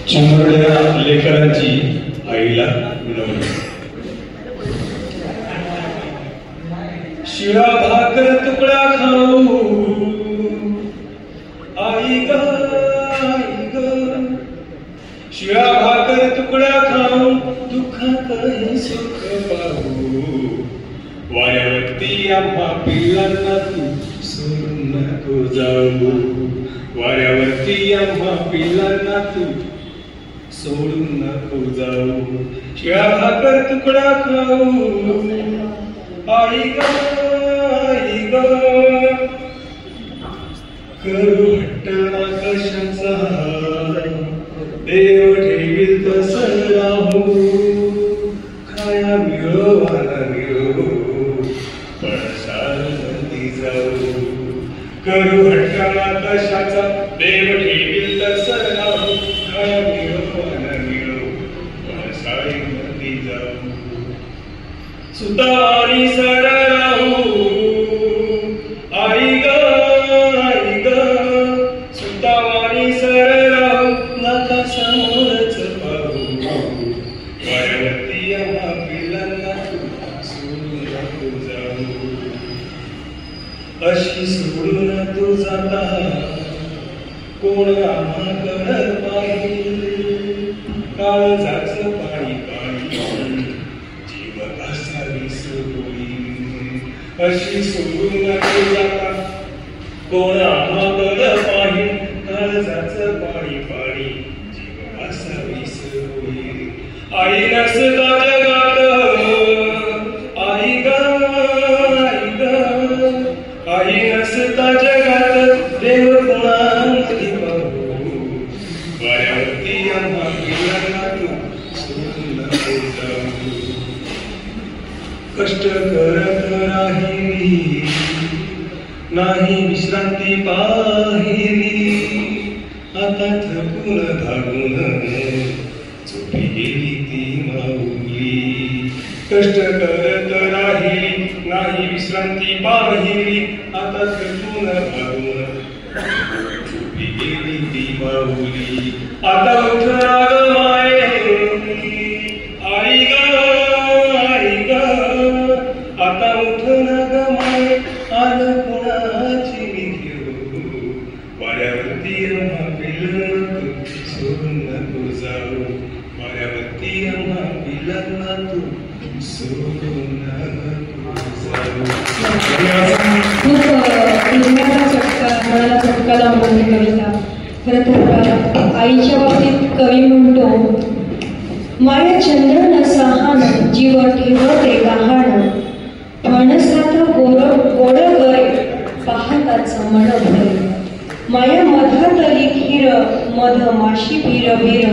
चिमुरड्या लेकरांची आईला विनवणी. शिळा भाकर तुकडा खाऊ आई ग आई ग, शिळा भाकर तुकडा खाऊ दुःखातही सुख पाहू. वाऱ्यावरती आम्हा पिल्लांना तू सोडून नको जाऊ. वाऱ्यावरती आम्हा पिल्लांना तू सोडून नको जाऊ. शिळा भाकर तुकडा खाऊ आई ग आई ग, करू हट्ट ना कशाचा देव ठेवील तसं राहू. खाया मिळो वाला मिळो पळसाळी जाऊ. करू हट्ट ना कशाचा देव ठेवील तसं राहू. खाया मिळो वाला मिळो पळसाळी जाऊ. सुतावाणी सर राहू आई ग आई ग, सुतावाणी सर राहू नका समोरच पाहू. वाऱ्यावरती आम्हा पिल्लांना तू सोडून नको जाऊ. अशी सोडून तू जाता कोण आम्हाकडं पाहिल. काळजाचं पाणी पाणी जीव कसा विसरून. अशी सोडून तू जाता कोण आम्हाकडं पाहिल. काळजाचं पाणी पाणी जीव कसा विसरून. आई नसता जगात आई ग आई ग, आई नसता जगात देव कोणातरी पाहू. वाऱ्यावरती आम्हा पिल्लांना तू सोडून नको जाऊ. कष्ट करत राहिली नाही विश्रांती पाहिली. आता थकून धागून झोपी गेली ती माऊली. कष्ट करत राहिली नाही विश्रांती पाहिली. आता थकून धागून झोपी गेली ती माऊली. आता उठना ग माये आई ग आई ग, आता उठना ग माये आन कोणाची घेऊ. वाऱ्यावरती आम्हा पिल्लांना तू सोडून नको जाऊ. वाऱ्यावरती आम्हा पिल्लांना तू सोडून नको जाऊ. मनाला चटका लावणारी कविता. खरं तर आईच्या बाबतीत कवी म्हणतो, माया चंद्रन सहान जीव ठेवते गहाण. फणसात गोड गरे पाहताच मन भरे. माया मधातली खीर मध माशी भीर भीर.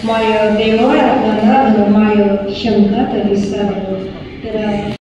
माय देवळात नाद माय शंकातली सार. तर